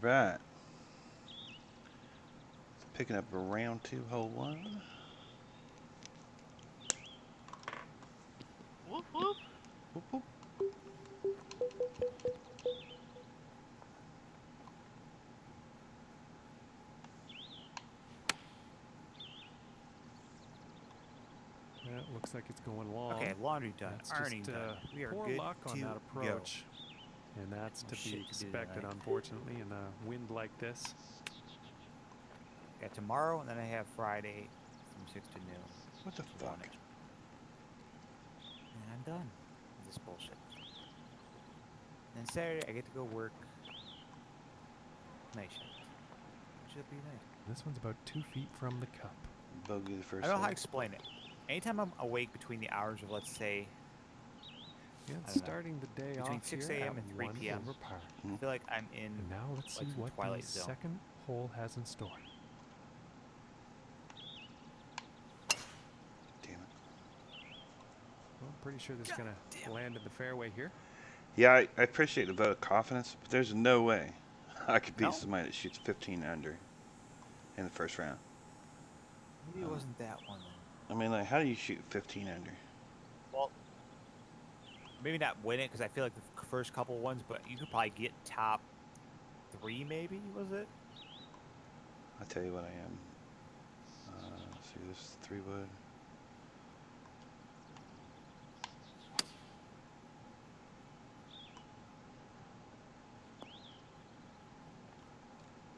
right. Picking up a round 2, hole 1. Whoop whoop. Whoop, whoop. That looks like it's going long. Okay, laundry done. That's Ironing just done. We are poor good luck on to that approach. And that's Oh, to shit, be to do expected, tonight. unfortunately, in a wind like this. Got tomorrow, and then I have Friday from 6 to noon. What the to fuck? 1. And I'm done with this bullshit. And then Saturday, I get to go work night shift. Should be nice. This one's about 2 feet from the cup. Bogey the first I don't know how hole. to explain it. Anytime I'm awake between the hours of, let's say, Yeah, I don't know, starting the day between off 6 here a.m. at and 3 1 p.m. over par. I feel like I'm in And now let's like see some what Twilight the Zone. second hole has in store. Damn it. Well, I'm pretty sure this is going to land in the fairway here. Yeah, I appreciate the vote of confidence, but there's no way I could beat No? somebody that shoots 15 under in the first round. Maybe it wasn't that one then. I mean, like, how do you shoot 15 under? Well, maybe not win it because I feel like the first couple ones, but you could probably get top 3, maybe, was it? I'll tell you what I am. See, this is 3 wood.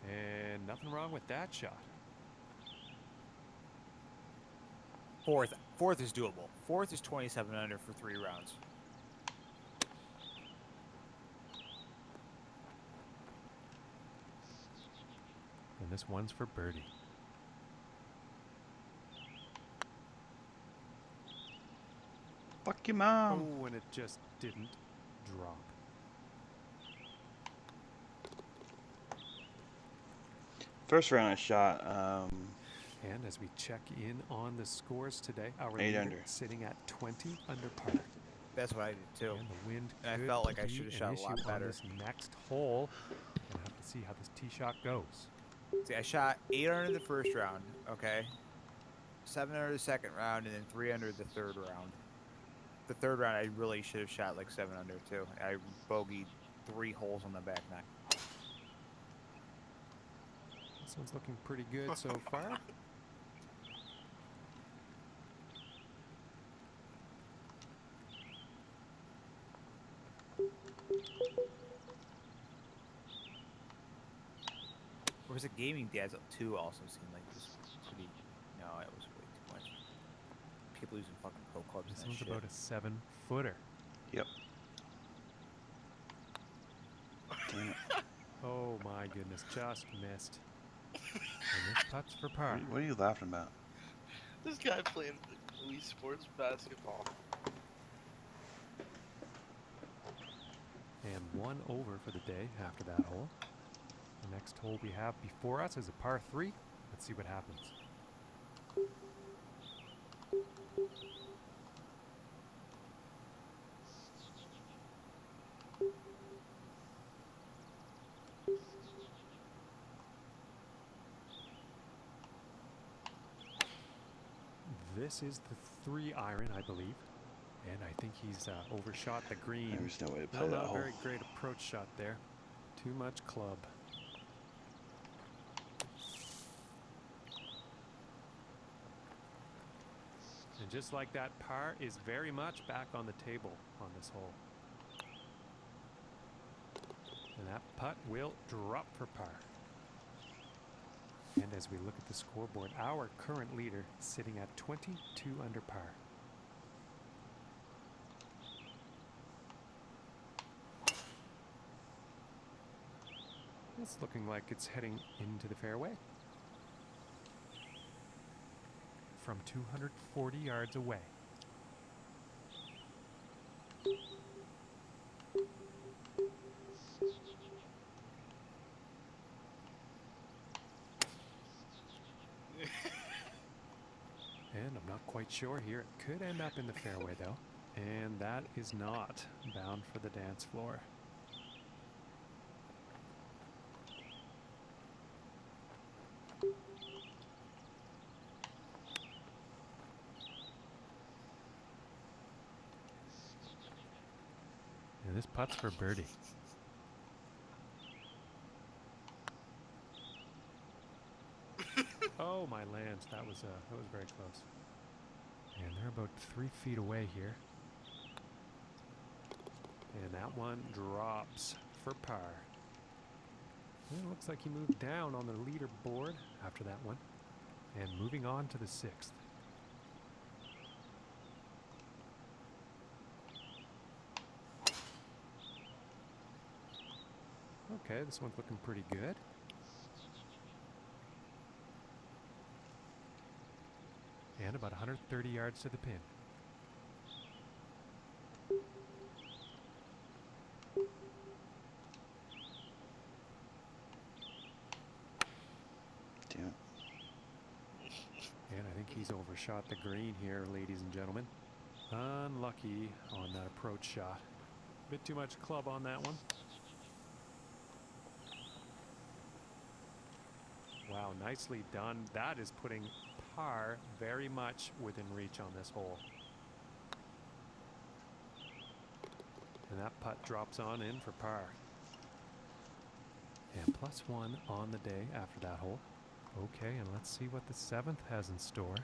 And nothing wrong with that shot. Fourth is doable. Fourth is 27 under for 3 rounds. And this one's for birdie. Fuck your mom. Oh, and it just didn't drop. First round I shot And as we check in on the scores today, our 8 leader under. sitting at 20 under par. That's what I did too. And the wind And I could felt like I be should have an shot a issue lot on better. this next hole. We'll have to see how this tee shot goes. See, I shot 8 under the first round, okay? 7 under the second round, and then 3 under the third round. The third round, I really should have shot like 7 under too. I bogeyed 3 holes on the back nine. This one's looking pretty good so far. Or was it Gaming Dazzle 2 also seemed like this was pretty... No, it was way too much. People using fucking pro clubs This and that one's shit. about a 7-footer. Yep. Damn it. Oh my goodness, just missed. And this putt's for par. What are you laughing about? This guy playing Wii Sports basketball. And 1 over for the day after that hole. The next hole we have before us is a par 3. Let's see what happens. This is the 3 iron, I believe. And I think he's overshot the green. There's no way to play No, that not a hole. very great approach shot there. Too much club. And just like that, par is very much back on the table on this hole. And that putt will drop for par. And as we look at the scoreboard, our current leader is sitting at 22 under par. It's looking like it's heading into the fairway. From 240 yards away. And I'm not quite sure here. It could end up in the fairway though. And that is not bound for the dance floor. this putt's for birdie. Oh my lands, that was very close. And they're about 3 feet away here. And that one drops for par. And it looks like he moved down on the leaderboard after that one. And moving on to the 6th. Okay, this one's looking pretty good. And about 130 yards to the pin. Damn it. And I think he's overshot the green here, ladies and gentlemen. Unlucky on that approach shot. Bit too much club on that one. Wow, nicely done. That is putting par very much within reach on this hole. And that putt drops on in for par. And +1 on the day after that hole. Okay, and let's see what the 7th has in store.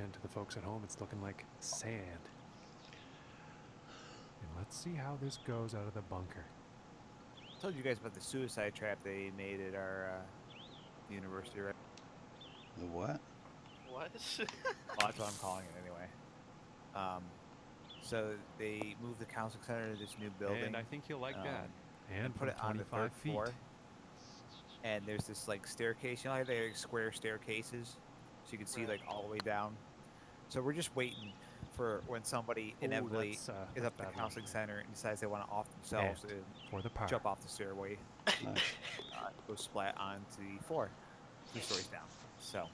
And to the folks at home, it's looking like sand. And let's see how this goes out of the bunker. I told you guys about the suicide trap they made at our university, right? The what? What? Well, that's what I'm calling it anyway. So they moved the counseling center to this new building. And I think you'll like that. And put it on the 25 third floor. And there's this like staircase, you know, like they have square staircases, so you can see like all the way down. So we're just waiting for when somebody inevitably is up at the counseling center and decides they want to off themselves and for the par. jump off the stairway, Nice. go splat onto the floor, 2 stories down. So,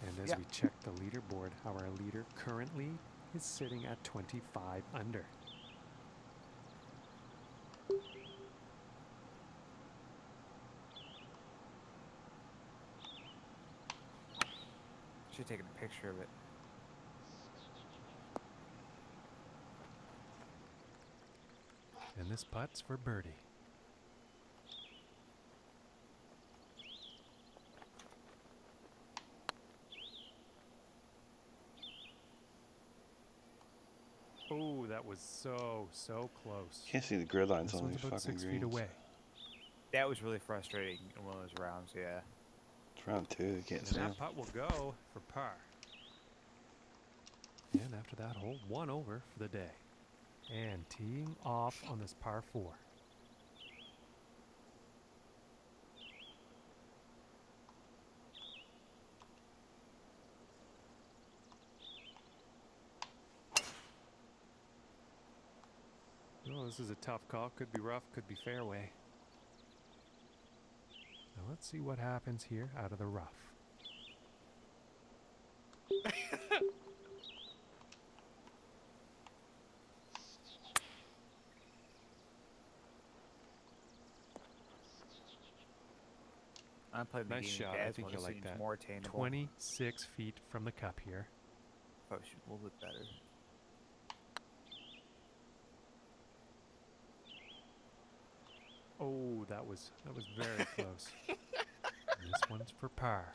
And as we check the leaderboard, our leader currently is sitting at 25 under. should have taken a picture of it. And this putt's for birdie. Oh, that was so close. Can't see the grid lines This on one's these about fucking 6 greens. feet away. That was really frustrating in one of those rounds, yeah. It's round 2, they can't And see 'em. that putt will go for par. And after that hole, 1 over for the day. And teeing off on this par 4. Oh, this is a tough call. Could be rough, could be fairway. Now let's see what happens here out of the rough. I'm playing the Nice game shot. as I think one, you'll it like seems that. more attainable. 26 feet from the cup here. Probably shoot a little bit better. Oh, that was very close. And this one's for par.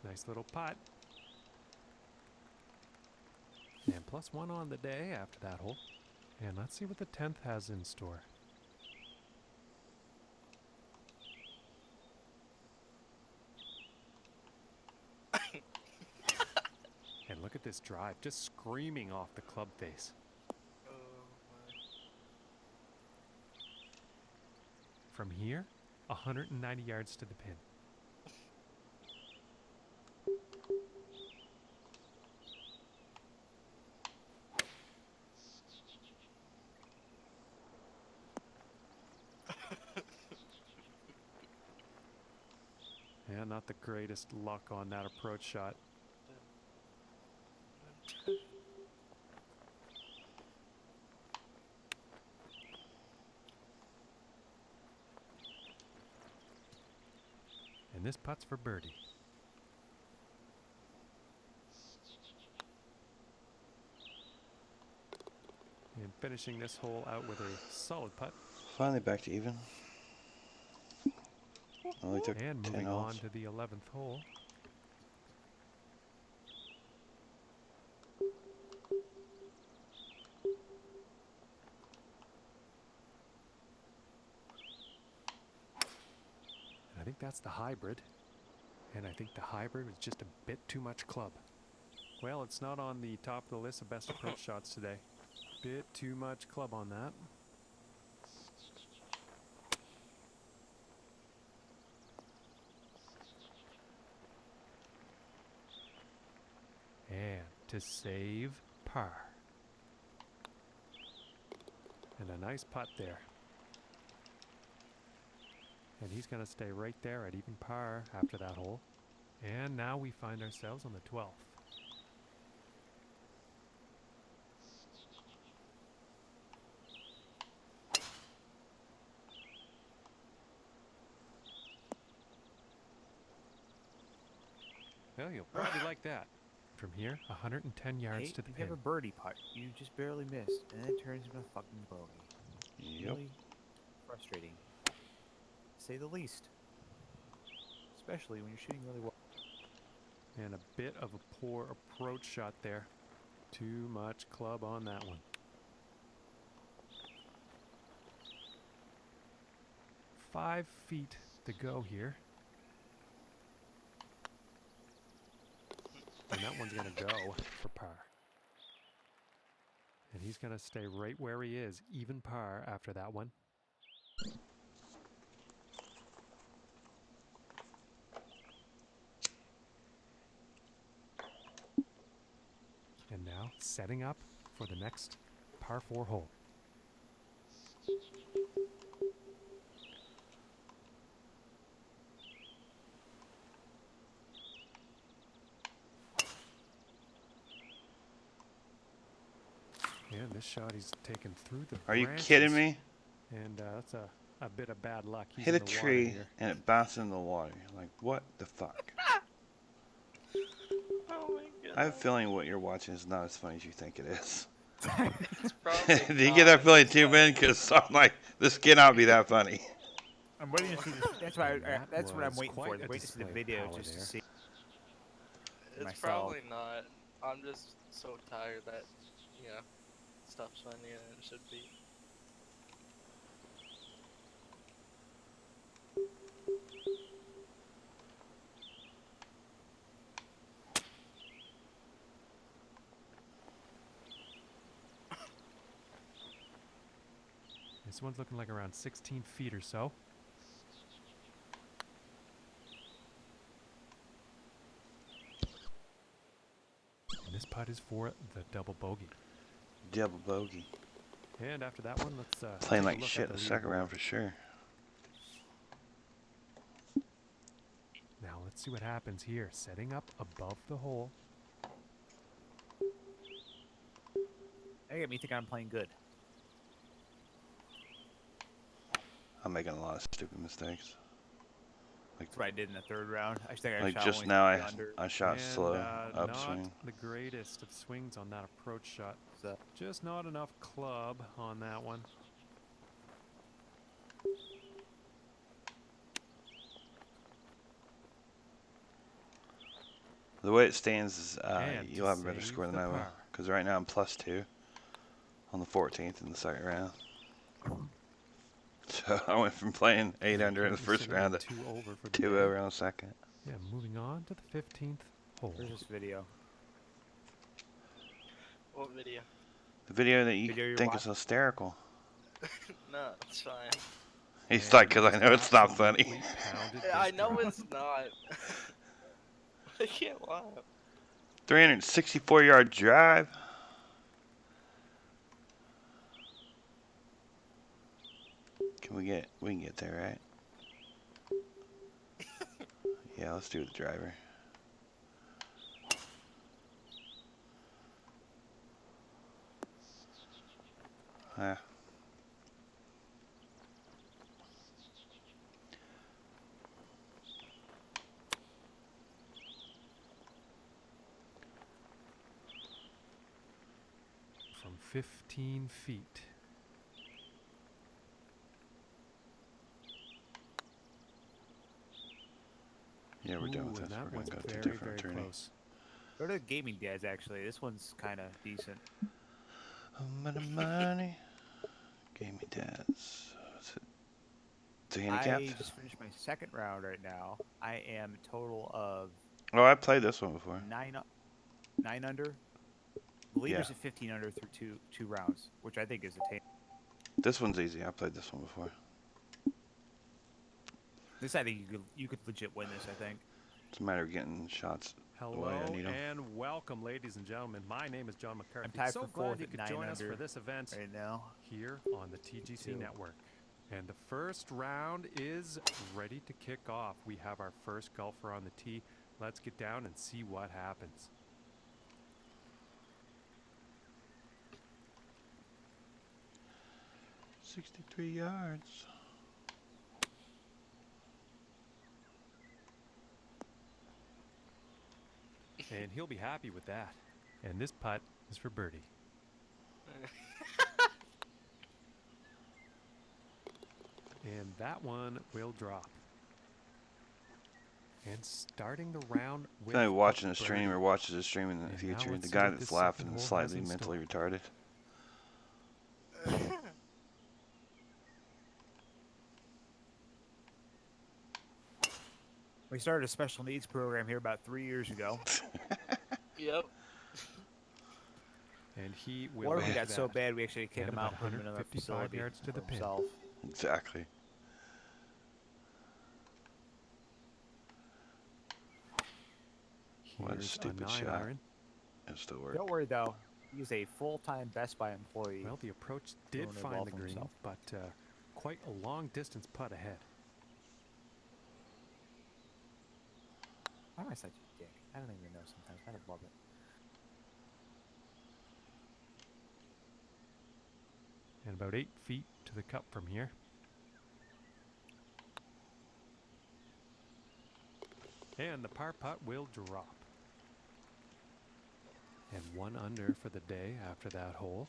Nice little putt. And +1 on the day after that hole. And let's see what the 10th has in store. And look at this drive, just screaming off the club face. Oh my. From here, 190 yards to the pin. Yeah, not the greatest luck on that approach shot. And this putt's for birdie. And finishing this hole out with a solid putt. Finally back to even. Only took And 10 moving on holes. to the 11th hole. And I think that's the hybrid. And I think the hybrid was just a bit too much club. Well, it's not on the top of the list of best approach shots today. Bit too much club on that. And to save par. And a nice putt there. And he's going to stay right there at even par after that hole. And now we find ourselves on the 12th. Well, you'll probably like that. From here, 110 yards Hey, to the you pin. have a birdie putt. You just barely missed, and then it turns into a fucking bogey. Yep. Really frustrating, to say the least. Especially when you're shooting really well. And a bit of a poor approach shot there. Too much club on that one. Five feet to go here. And that one's going to go for par. And he's going to stay right where he is, even par after that one. And now setting up for the next par 4 hole. And this shot he's taken through the Are you branches. kidding me? And that's a bit of bad luck. He's Hit a in the water tree here. and it bounced in the water. Like, what the fuck? Oh my god. I have a feeling what you're watching is not as funny as you think it is. It's probably Do you get that not feeling as too, funny. Ben? Because I'm like, this cannot be that funny. I'm waiting to see this. That's why. And that That's what I'm was waiting for. quite a Wait to see the display of video power just to there. see. It's myself. probably not. I'm just so tired that, you know, stuff's funnier than it should be. This one's looking like around 16 feet or so. And this putt is for the double bogey. Double bogey. And after that one, let's Playing take a like look shit at in the the second leaderboard. round for sure. Now let's see what happens here. Setting up above the hole. That got me thinking I'm playing good. I'm making a lot of stupid mistakes. Like, That's what I did in the third round. I think I like shot just only now, 3 under. I shot And, slow not upswing. the greatest of swings on that approach shot. So, Just not enough club on that one. The way it stands is And you'll to have a better save score than the I will. par. Because right now I'm +2 on the 14th in the second round. So I went from playing 8 under in the Currently first sitting round at to 2 over for the 2 day. over on the second. Yeah, moving on to the 15th hole. where's this video? What video? The video that you Video you're think is hysterical. No, it's fine. He's And like, he because I just know it's not funny. absolutely pounded I this know drop. it's not. I can't laugh. 364-yard drive. We can get there, right? Yeah, let's do the driver. Ah. 15 feet. Yeah, we're done Ooh, with and this. that We're one's gonna go to very, different very attorney. close. Go to Gaming Dads, actually. This one's kind of decent. Money. Gaming dads. What's it? It's a I handicapped? just finished my second round right now. I am a total of Oh, I played this one before. 9 under. The leader's Yeah. at 15 under through two rounds, which I think is attainable. This one's easy. I played this one before. This, I think you could legit win this. I think. It's a matter of getting shots the way I Hello need them. and welcome, ladies and gentlemen. My name is John McCarthy. I'm tied so for glad fourth you at could 9 join us under for this event right now. here on the TGC 2. network. And the first round is ready to kick off. We have our first golfer on the tee. Let's get down and see what happens. "63 yards. And he'll be happy with that. And this putt is for birdie. And that one will drop. And starting the round with If anybody watching a the stream birdie. or watches the stream in the And now future, let's the see guy what that's this laughing second is hole has slightly in mentally store. retarded. We started a special needs program here about 3 years ago. Yep. And he will What if we make got so that. bad we actually kick And him about out, put him in another 155 facility yards to the for pin. himself? Exactly. What a Here's stupid a 9 shot. iron. It still worked. Don't worry though, he's a full-time Best Buy employee. Well, the approach did Doing it find well the for green, himself. but quite a long distance putt ahead. Why am I such a dick? I don't even know sometimes. I love it. And about 8 feet to the cup from here. And the par putt will drop. And 1 under for the day after that hole.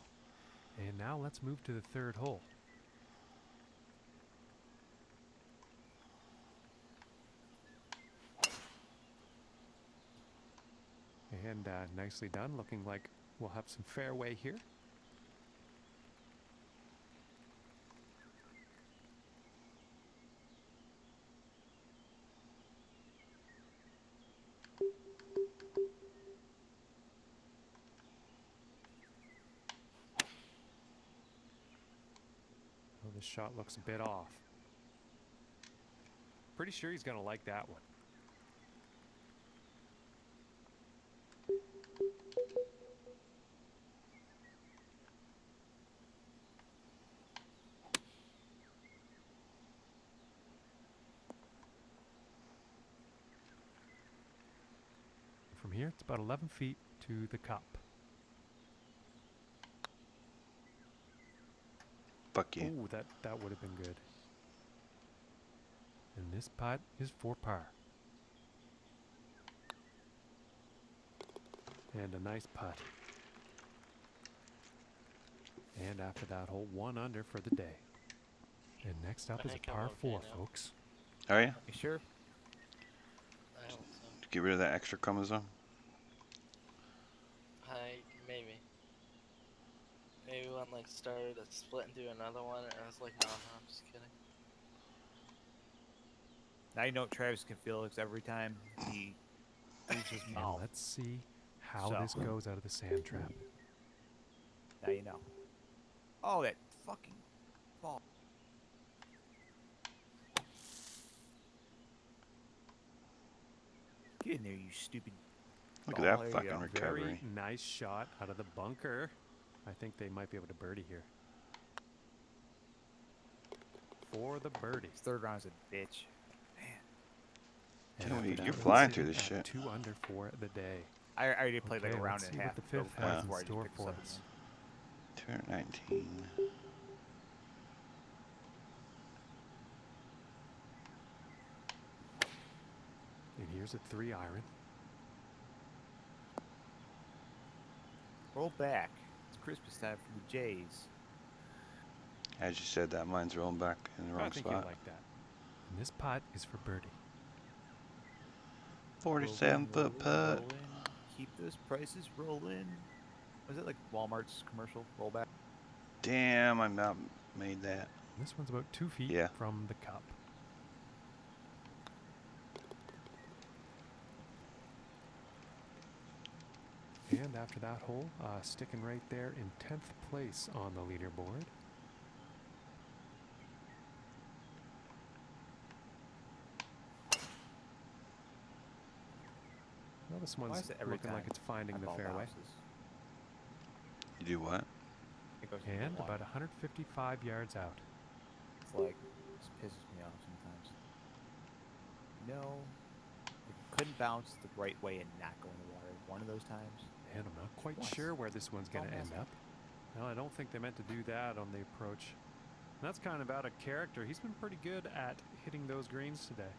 And now let's move to the third hole. And nicely done. Looking like we'll have some fairway here. Oh, this shot looks a bit off. Pretty sure he's going to like that one. From here, it's about 11 feet to the cup. Fuck you. Ooh, that would have been good. And this putt is for par. And a nice putt. And after that hole, 1 under for the day. And next up I is a think I'm par okay 4, now. folks. Are you? You sure? I hope so. Get rid of that extra chromosome? Maybe one like started to split into another one, and I was like, no, I'm just kidding. Now you know what Travis can feel because every time he moves his And mouth. let's see how So. this goes out of the sand trap. Now you know. Oh, that fucking ball. Get in there, you stupid. Look at ball. that There you fucking go. recovery. Very nice shot out of the bunker. I think they might be able to birdie here. For the birdie. This third round's a bitch. And Tell after me, that, you're we'll flying sit through this at shit. 2 under for the day. I already played like Okay, a round let's and see a what half. the fifth before has in I just store picked this for up us. again. 219. And here's a 3 iron. Roll back. It's Christmas time for the Jays. As you said that, mine's rolling back in the I wrong think you'll spot. like that. And this putt is for birdie. 47-foot putt. Rolling. Keep those prices rolling. Was it like Walmart's commercial rollback? Damn, I about made that. This one's about 2 feet Yeah. from the cup. And after that hole, sticking right there in 10th place on the leaderboard. Well, this Why one's is it every looking time like it's finding I the ball fairway. bounces? You do what? It goes into And the about water. 155 yards out. It's like, this pisses me off sometimes. No, it couldn't bounce the right way and not go in the water. One of those times. And I'm not quite Once. sure where this one's going to Don't end mess up. Well, I don't think they meant to do that on the approach. And that's kind of out of character. He's been pretty good at hitting those greens today.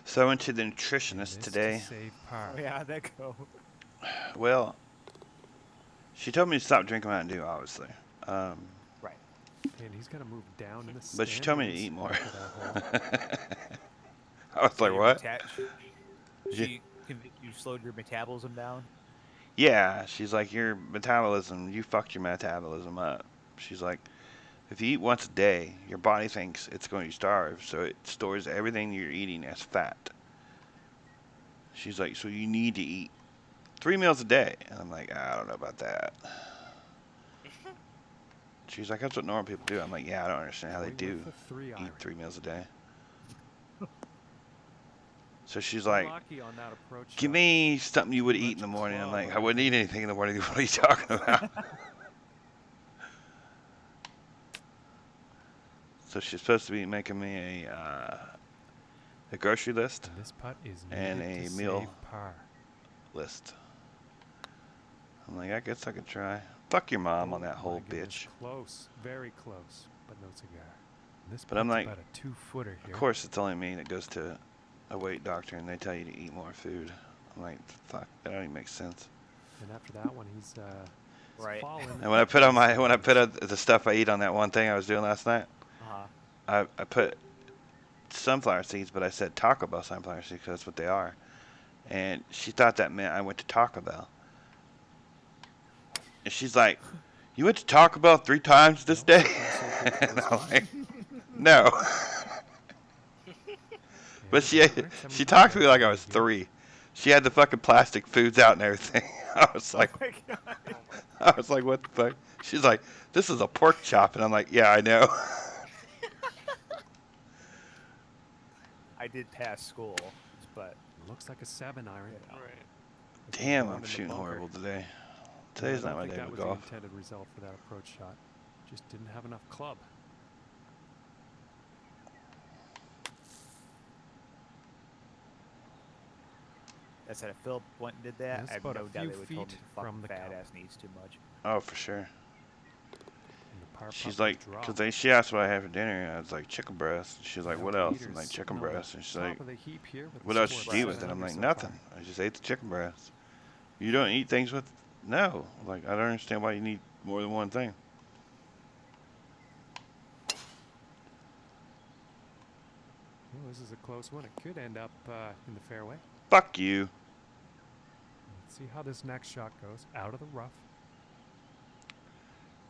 So I went to the And nutritionist missed to today. save par. Oh, yeah, how'd that go? Well, she told me to stop drinking Mountain Dew, obviously. Right. And he's going to move down in the But she told me to standings eat more. after that hole. I was like, Your what? She you slowed your metabolism down? Yeah, she's like, you fucked your metabolism up. She's like, if you eat once a day, your body thinks it's going to starve, so it stores everything you're eating as fat. She's like, so you need to eat 3 meals a day. And I'm like, I don't know about that. She's like, that's what normal people do. I'm like, yeah, I don't understand how they Point do with the 3 eat iron. 3 meals a day. So she's like, Unlucky on that approach give shot. me something you would Too eat in much the morning. I'm club like, on I wouldn't that. eat anything in the morning. What are you talking about? So she's supposed to be making me a grocery list And this putt is and needed a to meal save par. list. I'm like, I guess I could try. Fuck your mom on Oh that my whole goodness, bitch. Close, very close, but no cigar. And this But I'm putt's like, about a 2-footer Of here. course, it's only me that goes to a weight doctor and they tell you to eat more food. I'm like, fuck, that don't even make sense. And after that one, he's Right. fallen. And when I put the stuff I eat on that one thing I was doing last night, Uh-huh. I put sunflower seeds, but I said Taco Bell sunflower seeds because that's what they are. And she thought that meant I went to Taco Bell. And she's like, you went to Taco Bell 3 times this No, day? so good for And this I'm one. like, no. But she talked to me like I was 3. She had the fucking plastic foods out and everything. I was like, Oh my God. Oh my. I was like, what the fuck? She's like, this is a pork chop. And I'm like, yeah, I know. I did pass school, but Looks like a 7 iron. you know. Right. This one's Damn, going I'm in the shooting bunker. horrible today. Yeah, Today's I not don't my think day that of was the golf. intended result for that approach shot. Just didn't have enough club. That's it. If Phil went and did that, That's I have about no a doubt few they would told me feet the from fucking the fat cup. ass needs too much. Oh, for sure. And the par She's putt will like, drop. because she asked what I had for dinner, and I was like, chicken breast. And she's like, Now what the else? I'm leader's like, chicken sitting on the breast. And she's top like, of the heap here with a what else score did of you eat with it? 7 I'm under like, so nothing. far. I just ate the chicken breast. You don't eat things with? No. Like, I don't understand why you need more than one thing. Well, this is a close one. It could end up in the fairway. Fuck you. Let's see how this next shot goes. Out of the rough.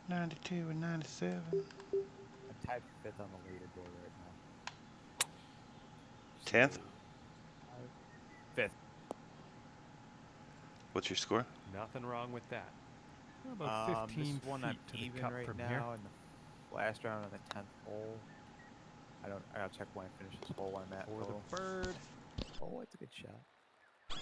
92 and 97. I'm tied for 5th on the leaderboard right now. 10th? 5th. What's your score? Nothing wrong with that. About 15 this one feet I'm to the even cup right from now here. in the last round on the 10th hole. I'll check when I finish this hole where I'm at. For total. the bird. Oh, it's a good shot.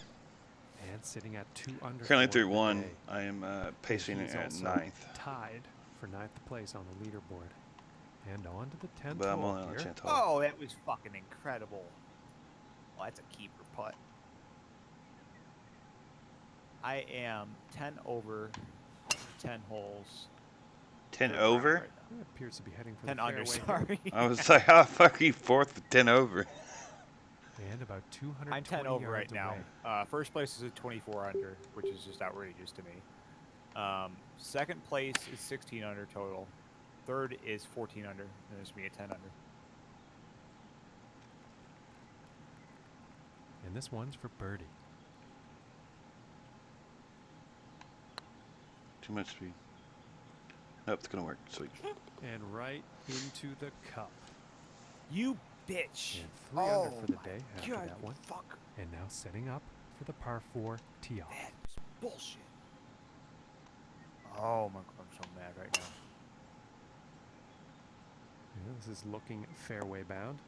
And sitting at 2 under. Currently for through the 1. day. I am pacing He's at also 9th. tied for 9th place on the leaderboard. And on to the 10th But I'm hole only on the here. 10th hole. Oh, that was fucking incredible. Oh, that's a keeper putt. I am 10 over 10 holes. 10 third round over? right now. It appears to be heading for 10 the under, fairway here. sorry. I was like, how the fuck are you 4th with 10 over? And about 220 I'm 10 over right yards now. away. First place is a 24 under, which is just outrageous to me. Second place is 16 under total. Third is 14 under, and there's me at 10 under. And this one's for birdie. Too much speed. Nope, it's gonna work. Sweet. And right into the cup. You bitch! And 3 under for the my day after God, that you one. fuck. And now setting up for the par 4 tee off. That is bullshit. Oh my god, I'm so mad right now. Yeah, this is looking fairway bound.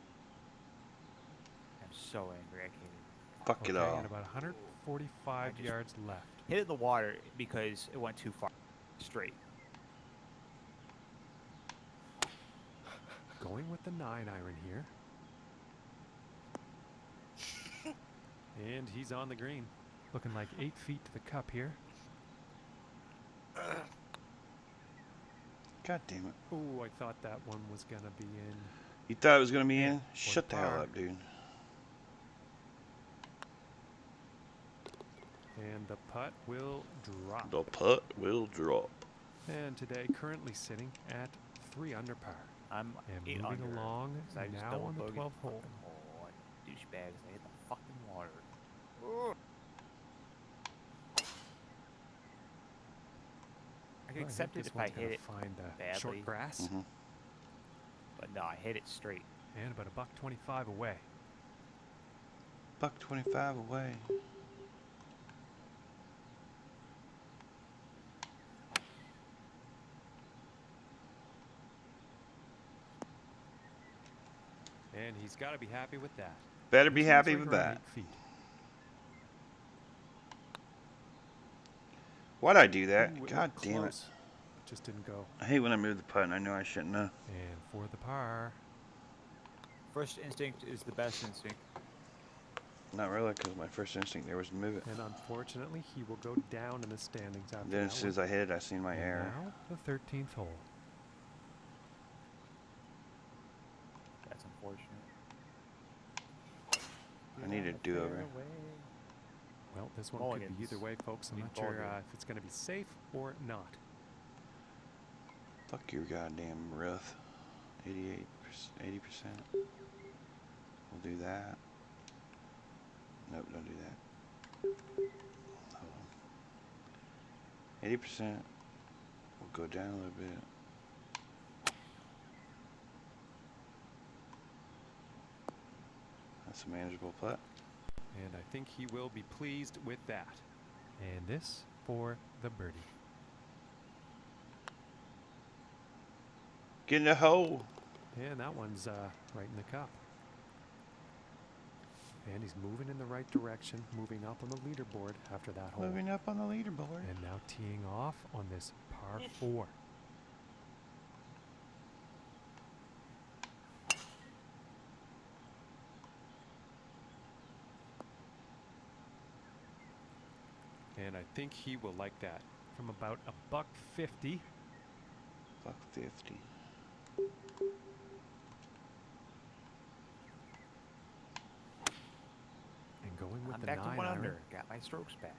I'm so angry. I can't even. Fuck Okay, it all. and about 145 just- yards left. Hit it in the water because it went too far straight. Going with the 9-iron here. And he's on the green. Looking like 8 feet to the cup here. God damn it. Ooh, I thought that one was going to be in. You thought it was gonna be Yeah, in? for Shut the hell par. up, dude. And the putt will drop. The putt will drop. And today currently sitting at 3 under par. I'm And 8 moving under. along 'cause I just now double on the bogeyed 12th hole. fucking hole. Douchebags, I hit the fucking water. Ugh. I can Well, accept think it this if I one's gonna hit it, find badly. short grass. Mm-hmm. but no, I hit it straight. And about $125 away. Buck 25 away. And he's got to be happy with that. Better be This one's happy right with around that. 8 feet. Why'd I do that? Ooh, it God looked damn it. close. Just didn't go. I hate when I move the putt and I know I shouldn't have. And for the par. First instinct is the best instinct. Not really, because my first instinct there was to move it. And unfortunately, he will go down in the standings after Then that as soon as one. I hit it, I seen my And error. now the 13th hole. That's unfortunate. I need a do-over. Well, this one could be Mulligans. either way, folks. I'm Need not ball sure game. if it's going to be safe or not. Fuck your goddamn rough. 88%, 80%. We'll do that. Nope, don't do that. Hold on. 80%. We'll go down a little bit. That's a manageable putt. And I think he will be pleased with that. And this for the birdie. Get in the hole. And that one's right in the cup. And he's moving in the right direction, moving up on the leaderboard after that hole. Moving up on the leaderboard. And now teeing off on this par 4. And I think he will like that. From about $150. Fuck 50. And going with I'm the back to 1 9-iron. under. Got my strokes back.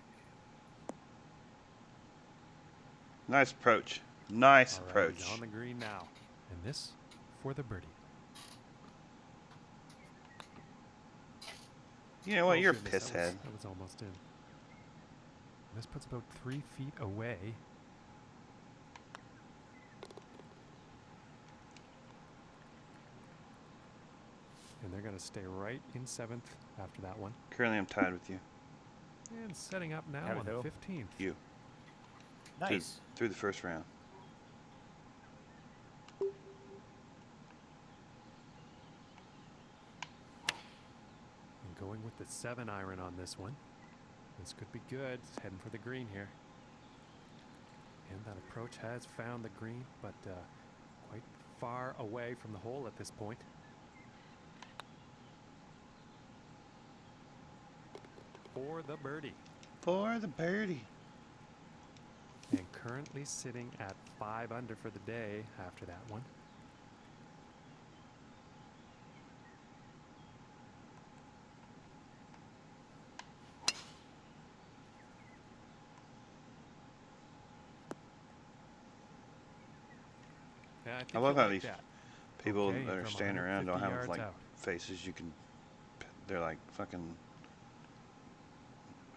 Nice approach. Nice All right, approach. he's on the green now. And this for the birdie. You know what? Oh, You're a goodness, pisshead. that was almost in. This puts about 3 feet away. And they're going to stay right in 7th after that one. Currently, I'm tied with you. And setting up now Have on it, the though. 15th. You. Nice. Through the first round. And going with the 7-iron on this one. This could be good. It's heading for the green here. And that approach has found the green, but quite far away from the hole at this point. For the birdie. For the birdie. And currently sitting at 5 under for the day after that one. Yeah, I think I love you'll how like these that. people Okay, that are from standing around don't 150 have yards like out. faces you can. They're like fucking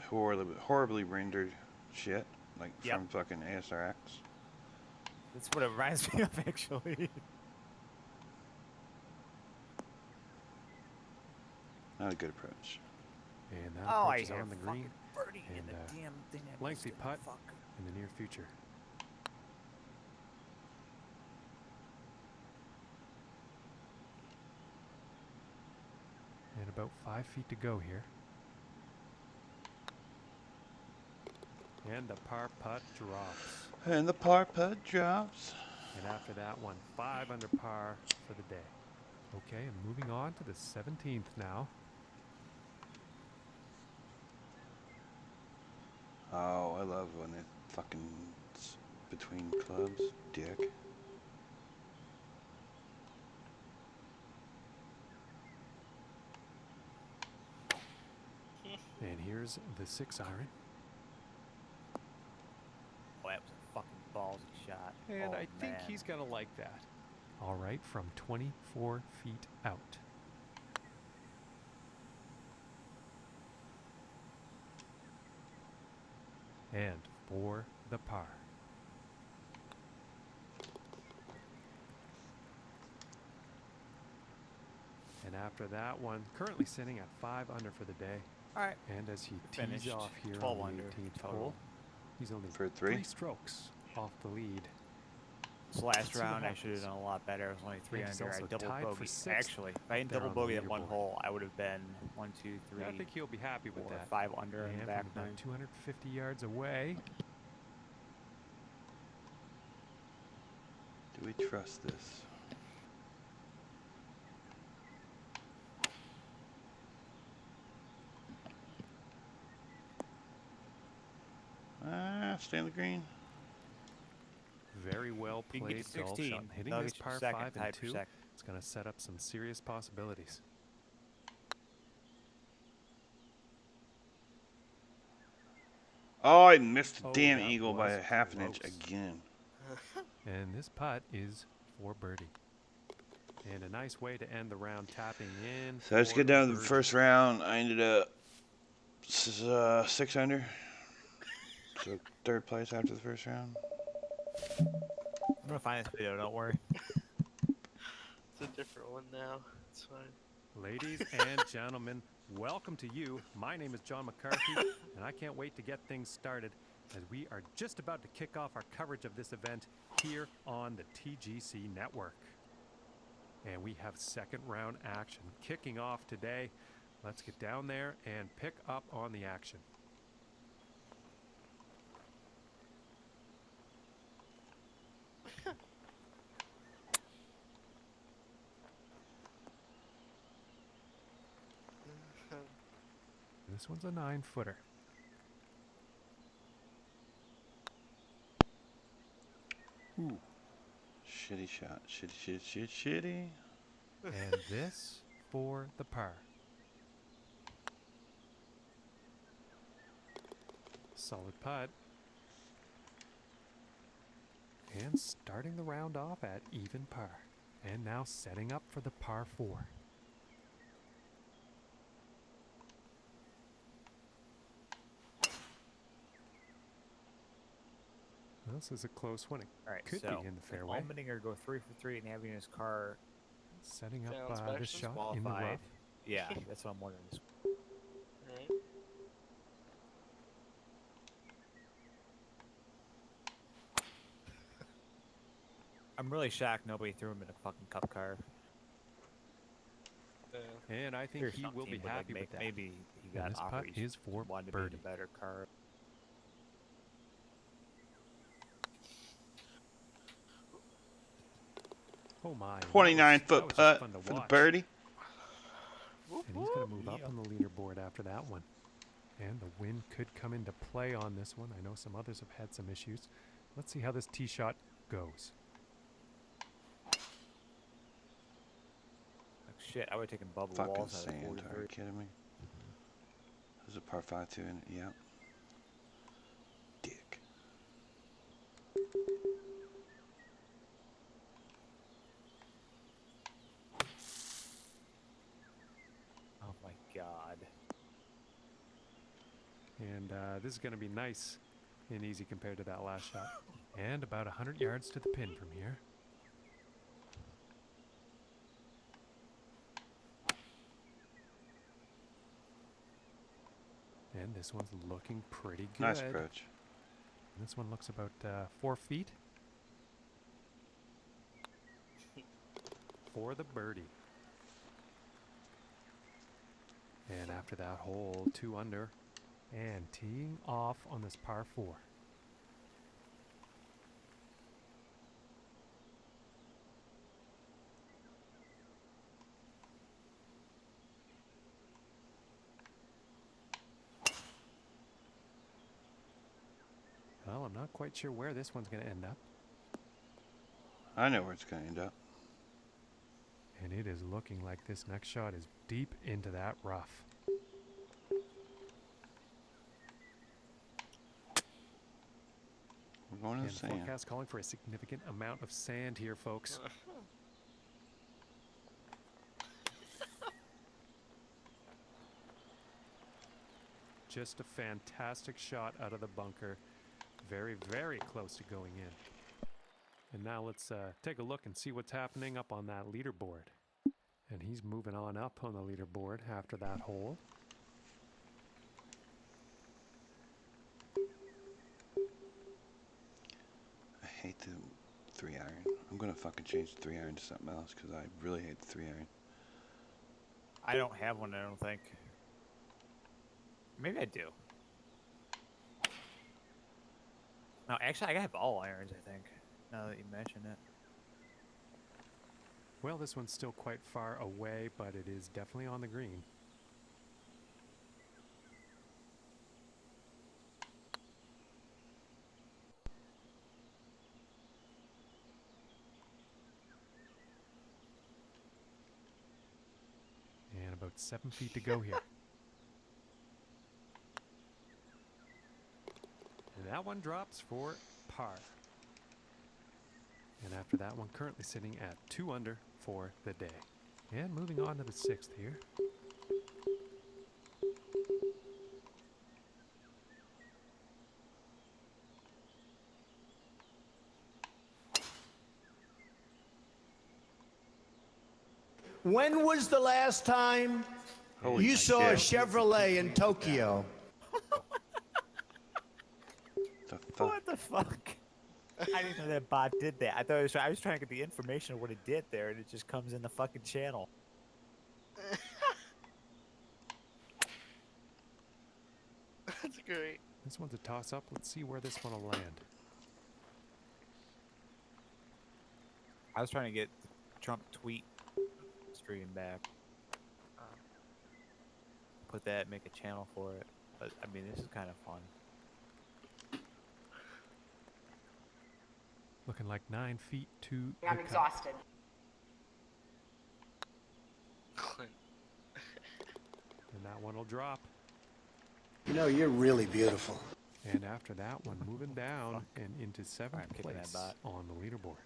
horribly rendered shit, like Yep. from fucking ASRX. That's what it reminds me of, actually. Not a good approach. And that Oh, I approach is had on the a green fucking birdie in and, the damn thing. I lengthy missed it. putt. Fuck. in the near future. And about 5 feet to go here. And the par putt drops. And the par putt drops. And after that one, 5 under par for the day. Okay, and moving on to the 17th now. Oh, I love when it fucking between clubs, dick. And here's the 6-iron. Oh, that was a fucking ballsy shot. And oh, I think man. he's going to like that. All right, from 24 feet out. And for the par. And after that one, currently sitting at 5 under for the day. All right. And as he Finished tees off here 12 on under the 18th total. hole, he's only For 3? 3 strokes off the lead. This last Let's see what round, I should have happens. done a lot better. I was only 3 And he's under. I also double tied for bogeyed. 6th Actually, if I didn't there double on the bogey at one leaderboard. hole, I would have been 1, 2, 3, I think he'll be happy with 4, that. 5 under in the And back from about nine. 250 yards away, Do we trust this? Stay on the green. very well You can get played to golf 16. shot. Hitting That'll this get you par second, 5 and tied for 2, second. it's going to set up some serious possibilities. Oh, I missed the Oh, damn that eagle by was a half an inch close. again. And this putt is for birdie. And a nice way to end the round, tapping in. So let's for get down to the birdie. first round. I ended up 6 under. So 3rd place after the first round. I'm going to find this video, don't worry. It's a different one now. It's fine. Ladies and gentlemen, welcome to you. My name is John McCarthy, and I can't wait to get things started as we are just about to kick off our coverage of this event here on the TGC network. And we have 2nd round action kicking off today. Let's get down there and pick up on the action. This one's a 9-footer. Ooh. Shitty shot. Shitty. And this for the par. Solid putt. And starting the round off at even par. And now setting up for the par 4. This is a close one. It All right, could so be in the fairway. Allmendinger go 3 for 3 and having his car Setting up Fail this inspections shot in the qualified. rough. Yeah, that's what I'm wondering. Alright. I'm really shocked nobody threw him in a fucking cup car. Yeah. And I think There's he some will be team would, like, happy with that. Maybe he And got this putt offers. is for wanted to birdie. be the better car. Oh my. 29-foot putt fun to for the watch. birdie. And he's going to move up on the leaderboard after that one. And the wind could come into play on this one. I know some others have had some issues. Let's see how this tee shot goes. Like, shit, I would have taken Bubba Fucking Walls out of sand. Are 43. you kidding me? There's a par 5 too in it. Yep. Dick. God. And this is going to be nice and easy compared to that last shot. And about 100 yards to the pin from here. And this one's looking pretty good. Nice approach. This one looks about 4 feet. For the birdie. And after that hole, 2 under. And teeing off on this par 4. Well, I'm not quite sure where this one's going to end up. I know where it's going to end up. And it is looking like this next shot is deep into that rough. We're going to And the the sand. forecast calling for a significant amount of sand here, folks. Just a fantastic shot out of the bunker. Very, very close to going in. And now let's take a look and see what's happening up on that leaderboard. And he's moving on up on the leaderboard after that hole. I hate the 3-iron. I'm going to fucking change the 3-iron to something else because I really hate the 3-iron. I don't have one, I don't think. Maybe I do. No, actually, I have all irons, I think, now that you mention it. Well, this one's still quite far away, but it is definitely on the green. And about 7 feet to go here. And that one drops for par. And after that one, currently sitting at 2 under for the day. And moving on to the 6th here. When was the last time Holy you saw a shit. Chevrolet in Tokyo? The fuck? What the fuck? I didn't know that bot did that. I was trying to get the information of what it did there, and it just comes in the fucking channel. That's great. This one's a toss-up. Let's see where this one will land. I was trying to get the Trump tweet stream back. Put that, make a channel for it. But I mean, this is kind of fun. Looking like 9 feet to the I'm cut. exhausted. And that one will drop. You know, you're really beautiful. And after that one, moving down and into 7th I'm kicking that place bot. on the leaderboard.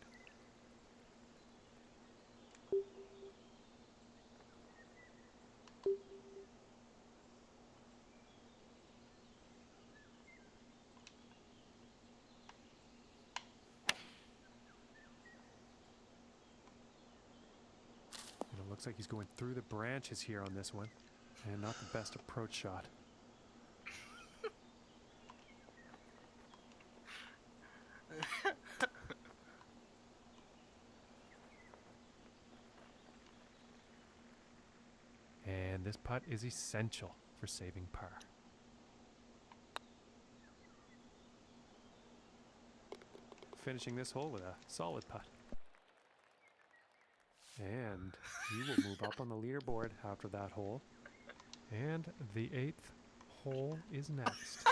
And it looks like he's going through the branches here on this one. And not the best approach shot. And this putt is essential for saving par. Finishing this hole with a solid putt. And he will move up on the leaderboard after that hole. And the 8th hole is next.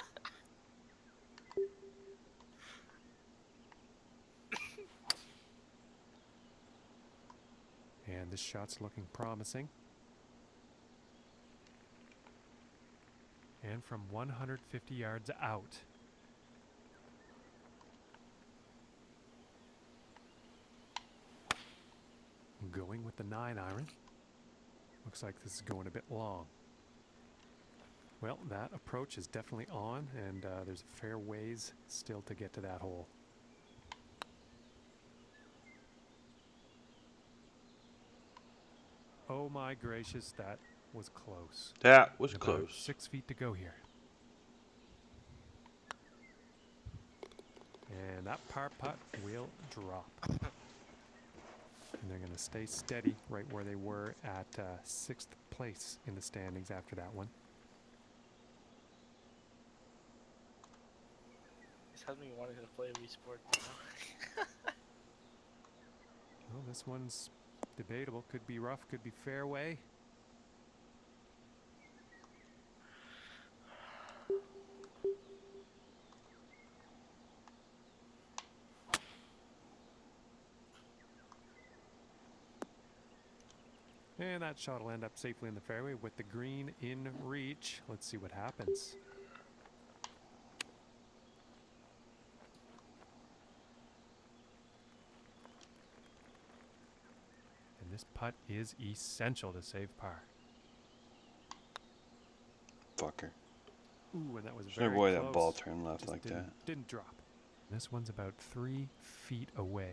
And this shot's looking promising. And from 150 yards out. Going with the 9-iron. Looks like this is going a bit long. Well, that approach is definitely on, and there's a fair ways still to get to that hole. Oh my gracious, that was close. That was With about close. 6 feet to go here. And that par putt will drop. And they're going to stay steady right where they were at 6th place in the standings after that one. This has me wanting to play Wii Sports now. Well, this one's debatable. Could be rough, could be fairway. And that shot will end up safely in the fairway with the green in reach. Let's see what happens. And this putt is essential to save par. Fucker. Ooh, and that was There's very no way close. that ball turned left Just like didn't, that. Didn't drop. This one's about 3 feet away.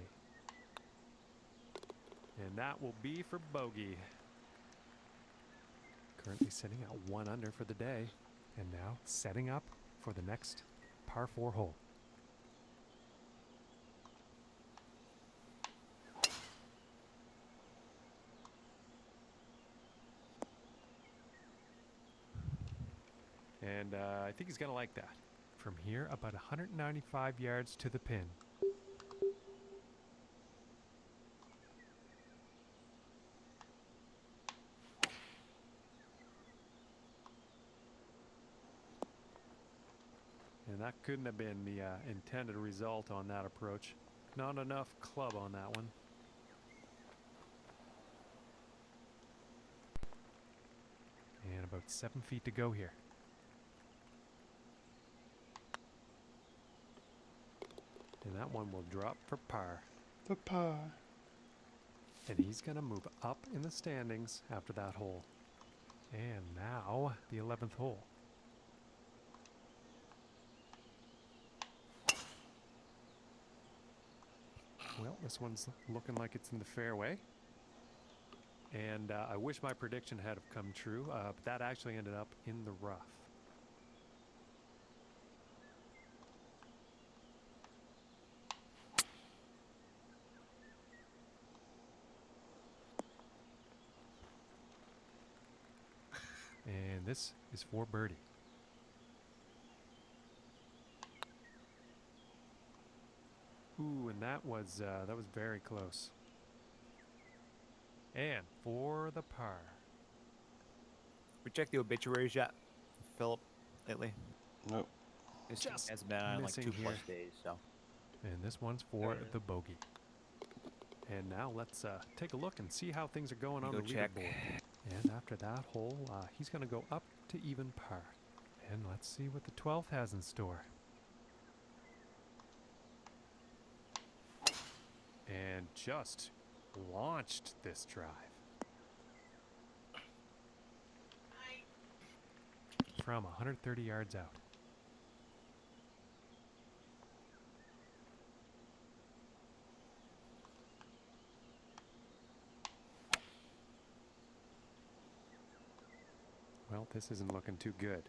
And that will be for bogey. Currently sitting at 1 under for the day. And now setting up for the next par 4 hole. And I think he's going to like that. From here, about 195 yards to the pin. And that couldn't have been the intended result on that approach. Not enough club on that one. And about 7 feet to go here. And that one will drop for par. For par. And he's going to move up in the standings after that hole. And now the 11th hole. Well, this one's looking like it's in the fairway. And I wish my prediction had have come true, but that actually ended up in the rough. And this is for birdie. Ooh, and that was very close. And for the par. We checked the obituaries yet, Philip, lately? Nope. This Just has been on like missing 2+ here. days, so. And this one's for the bogey. And now let's take a look and see how things are going on the check. leaderboard. And after that hole, he's going to go up to even par. And let's see what the 12th has in store. And just launched this drive. From 130 yards out. Well, this isn't looking too good.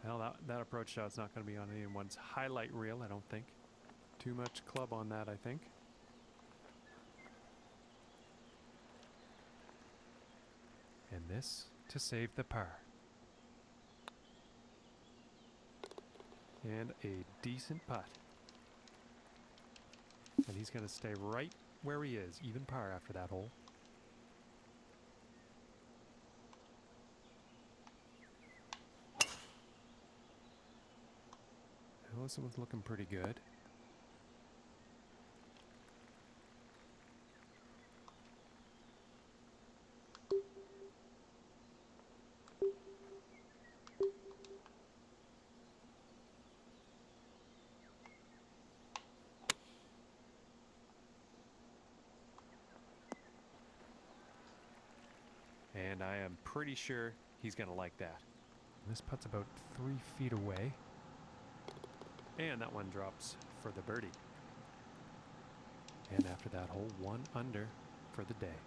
Well, that approach shot's not going to be on anyone's highlight reel, I don't think. Too much club on that, I think. And this to save the par. And a decent putt. And he's going to stay right where he is, even par after that hole. Well, this one's looking pretty good. And I am pretty sure he's going to like that. This putt's about 3 feet away. And that one drops for the birdie. And after that hole, 1 under for the day.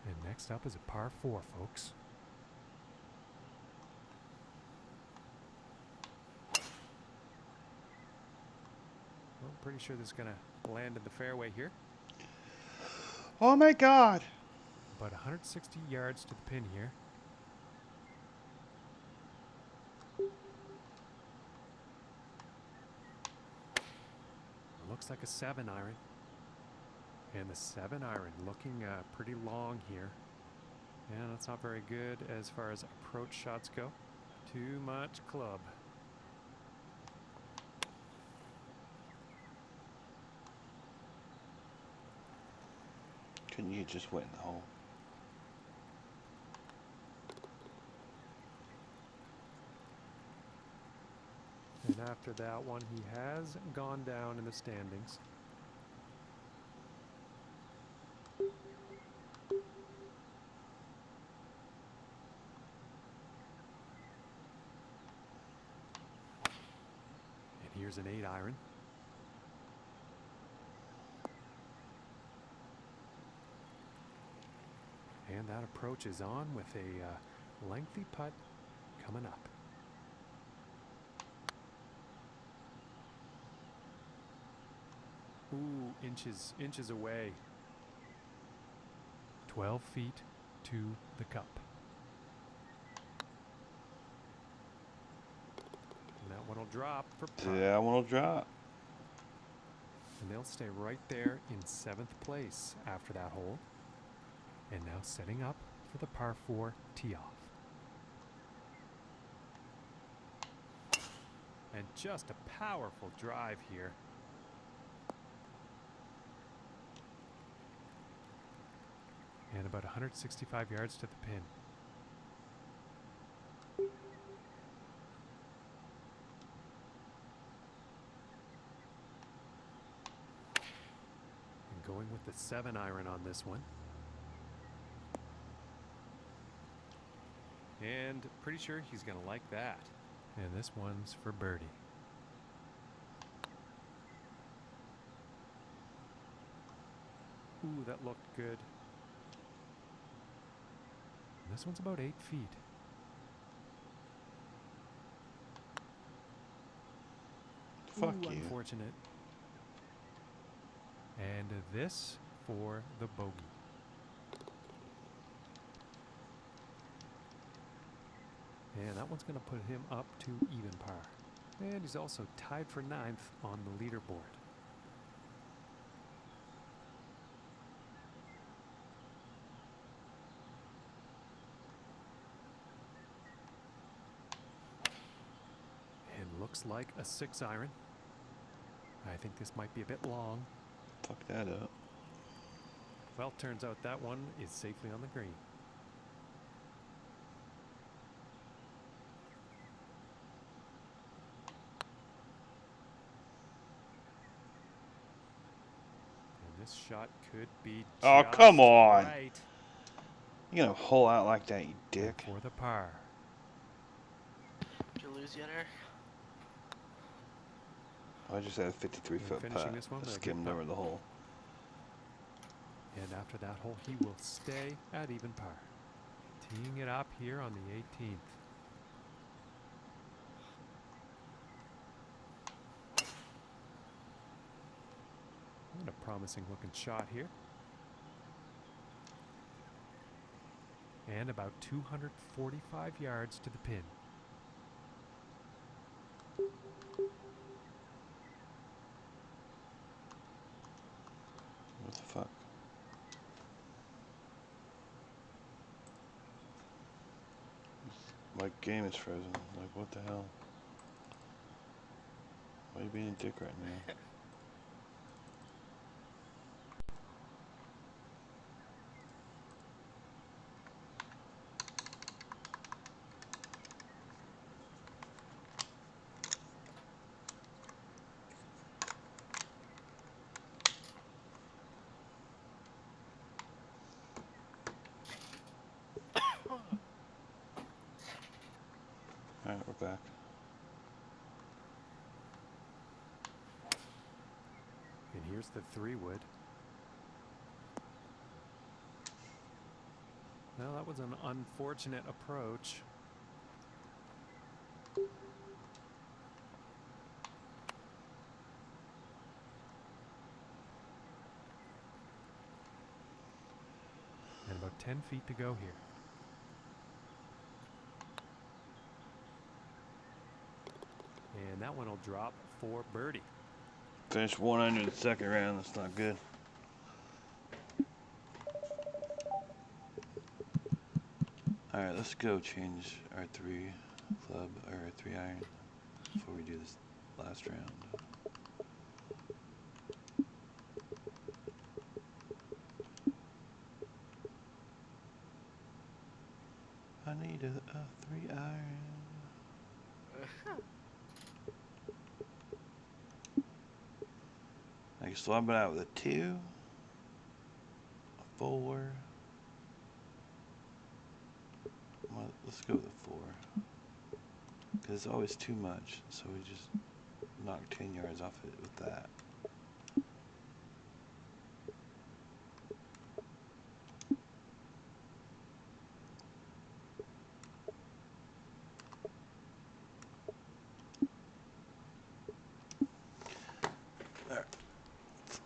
And next up is a par 4, folks. Well, I'm pretty sure this is going to land in the fairway here. Oh my God! About 160 yards to the pin here. Looks like a 7-iron. And the 7-iron looking pretty long here. And that's not very good as far as approach shots go. Too much club. Couldn't you just went in the hole? And after that one, he has gone down in the standings. And here's an 8-iron. And that approach is on with a lengthy putt coming up. Ooh, inches away. 12 feet to the cup. And that one will drop for par. Yeah, one will drop. And they'll stay right there in 7th place after that hole. And now setting up for the par 4 tee off. And just a powerful drive here. And about 165 yards to the pin. And going with the 7-iron on this one. And pretty sure he's going to like that. And this one's for birdie. Ooh, that looked good. And this one's about 8 feet. Fuck Ooh, you. Unfortunate. And this for the bogey. And that one's going to put him up to even par. And he's also tied for 9th on the leaderboard. And looks like a 6-iron. I think this might be a bit long. Fuck that up. Well, turns out that one is safely on the green. This shot could be Oh, just come on. right. You gonna hole out like that, you dick? For the par. Did you lose yet, Eric? I just had a 53-foot finishing putt. this one with a good Skimmed putt. over the hole. And after that hole, he will stay at even par. Teeing it up here on the 18th. What a promising looking shot here. And about 245 yards to the pin. What the fuck? My game is frozen. Like, what the hell? Why are you being a dick right now? Alright. here's the 3-wood. Well, that was an unfortunate approach. And about 10 feet to go here. And that one will drop for birdie. Finished 1 under the second round. That's not good. All right, let's go change our 3 club or our 3 iron before we do this last round. I need a 3 iron. I can swap it out with a 2, a 4. Well, let's go with a 4. Because it's always too much, so we just knock 10 yards off it with that.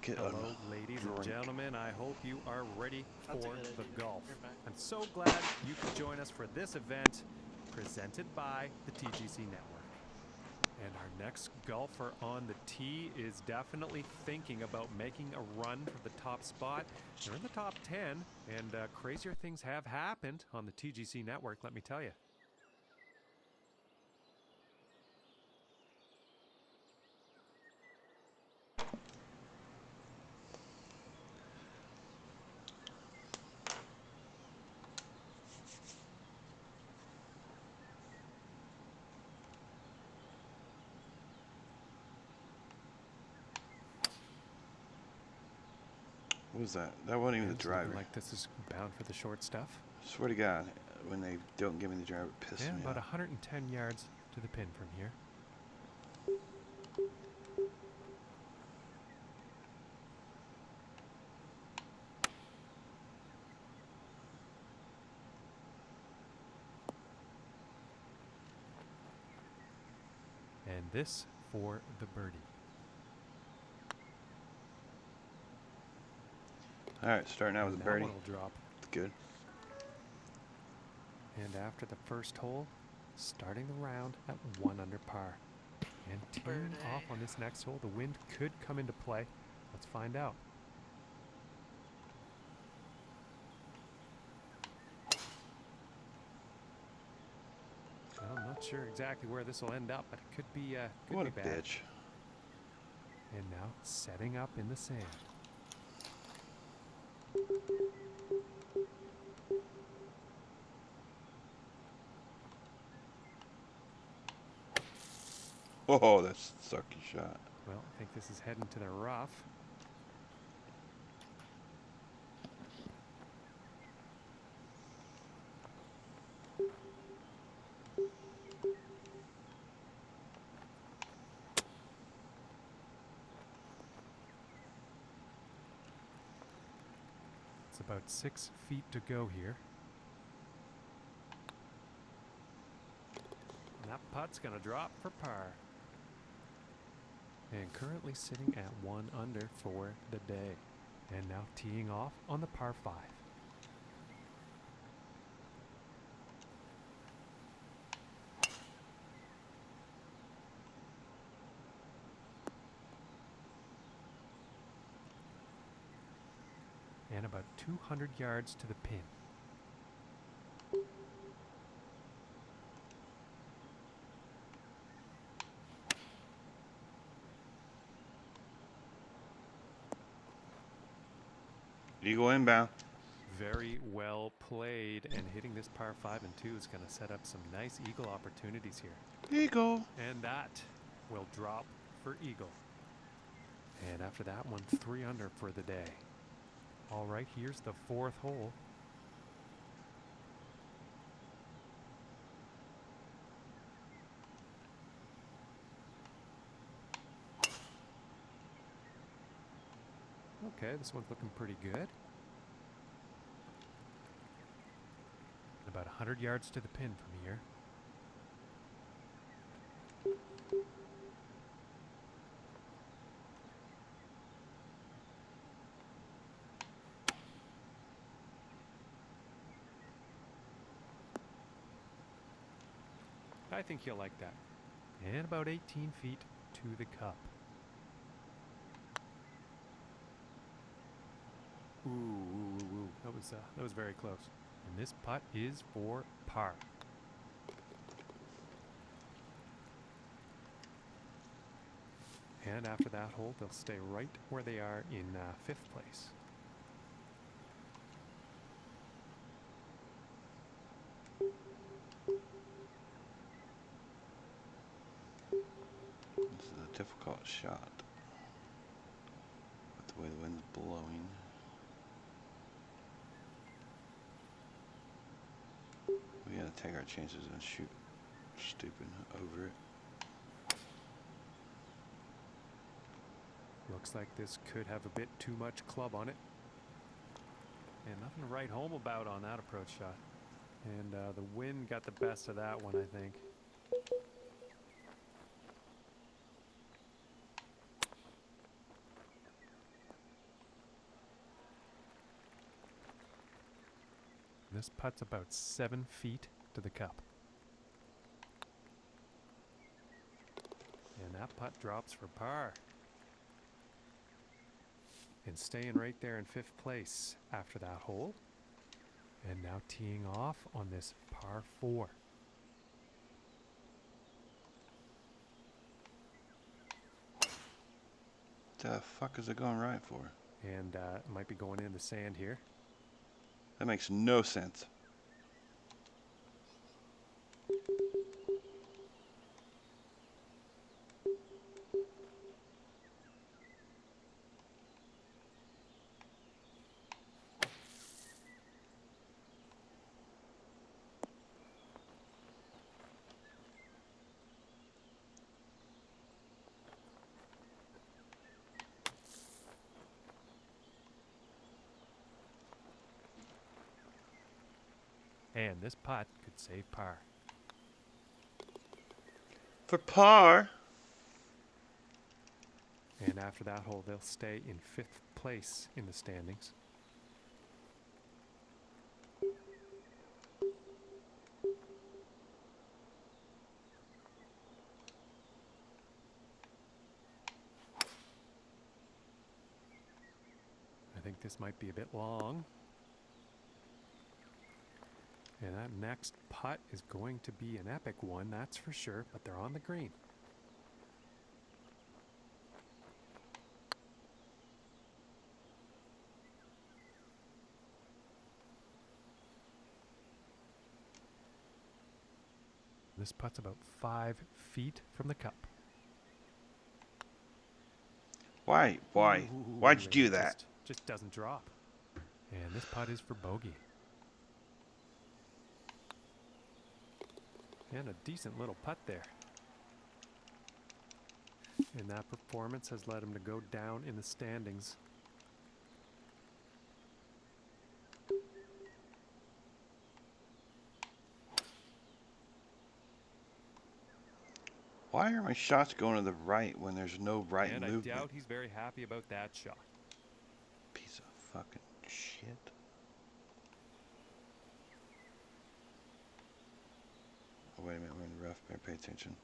Hello, ladies and gentlemen. I hope you are ready That's a for good the idea. golf. You're back. I'm so glad you could join us for this event presented by the TGC Network. And our next golfer on the tee is definitely thinking about making a run for the top spot. They're in the top 10, and crazier things have happened on the TGC Network, let me tell you. What was that? That wasn't even the It's looking driver. like this is bound for the short stuff. Swear to God, when they don't give me the driver, it pisses Yeah, me about off. 110 yards to the pin from here. And this for the birdie. All right, starting out with a That birdie. one will drop. Good. And after the first hole, starting the round at 1 under par. And teeing Birdie. off on this next hole, the wind could come into play. Let's find out. Well, I'm not sure exactly where this will end up, but it could be What a could be bad. bitch. And now setting up in the sand. Oh, that's a sucky shot. Well, I think this is heading to the rough. It's about 6 feet to go here. And that putt's gonna drop for par. And currently sitting at 1 under for the day. And now teeing off on the par 5. And about 200 yards to the pin. Eagle inbound. Very well played, and hitting this par 5 and 2 is going to set up some nice eagle opportunities here. Eagle. And that will drop for eagle. And after that one, 3 under for the day. All right, here's the 4th hole. Okay, this one's looking pretty good. About 100 yards to the pin from here. I think he'll like that. And about 18 feet to the cup. Ooh. That was very close. And this putt is for par. And after that hole, they'll stay right where they are in 5th place. This is a difficult shot. With the way the wind's blowing. We gotta take our chances and shoot stupid over it. Looks like this could have a bit too much club on it. And nothing to write home about on that approach shot. And the wind got the best of that one, I think. This putt's about 7 feet to the cup. And that putt drops for par. And staying right there in 5th place after that hole. And now teeing off on this par 4. The fuck is it going right for? And it might be going in the sand here. That makes no sense. And this putt could save par. For par? And after that hole, they'll stay in 5th place in the standings. I think this might be a bit long. And that next putt is going to be an epic one, that's for sure, but they're on the green. This putt's about 5 feet from the cup. Why? Why'd you do It that? Just doesn't drop. And this putt is for bogey. And a decent little putt there. And that performance has led him to go down in the standings. Why are my shots going to the right when there's no right And movement? I doubt he's very happy about that shot. Piece of fucking shit. Oh, wait a minute, we're in the rough. Better pay attention.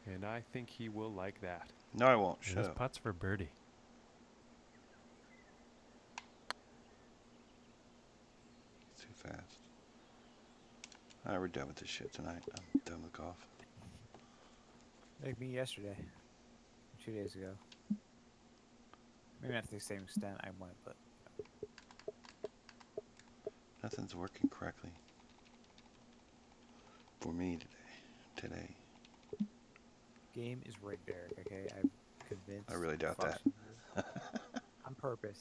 And I think he will like that. No, I won't. And Shut this up. putt's for birdie. Too fast. Alright, we're done with this shit tonight. I'm done with golf. Like me yesterday. 2 days ago. Maybe not to the same extent I went, but Nothing's working correctly for me today. game is right there, okay? I'm convinced. I really doubt that. On purpose.